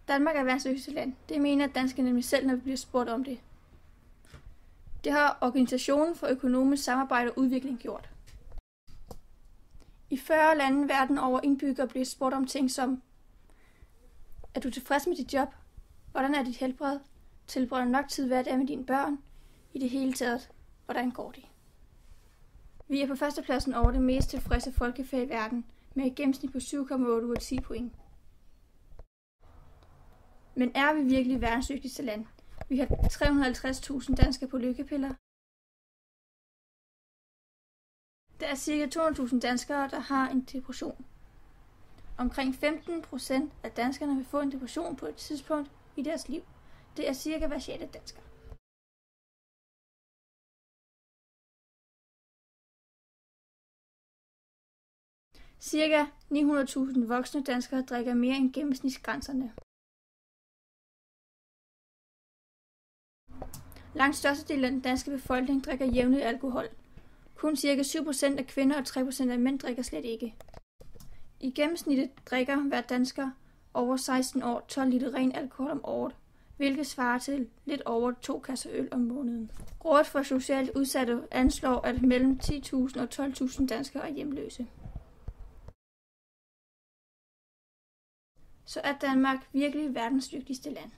Danmark er verdens lykkeligste land. Det mener danskerne nemlig selv, når vi bliver spurgt om det. Det har Organisationen for Økonomisk Samarbejde og Udvikling gjort. I 40 lande verden over indbyggere bliver spurgt om ting som: er du tilfreds med dit job? Hvordan er dit helbred? Tilbringer du nok tid hver dag med dine børn? I det hele taget, hvordan går det? Vi er på førstepladsen over det mest tilfredse folkefærd i verden, med et gennemsnit på 7,8 ud af 10 point. Men er vi virkelig verdens lykkeligste land? Vi har 350.000 danskere på lykkepiller. Der er ca. 200.000 danskere, der har en depression. Omkring 15% af danskerne vil få en depression på et tidspunkt i deres liv. Det er cirka hver sjette dansker. Cirka 900.000 voksne danskere drikker mere end gennemsnitsgrænserne. Langt størstedelen af den danske befolkning drikker jævnligt alkohol. Kun ca. 7% af kvinder og 3% af mænd drikker slet ikke. I gennemsnittet drikker hver dansker over 16 år 12 liter ren alkohol om året, hvilket svarer til lidt over 2 kasser øl om måneden. Rådet for Socialt Udsatte anslår, at mellem 10.000 og 12.000 danskere er hjemløse. Så er Danmark virkelig verdens lykkeligste land.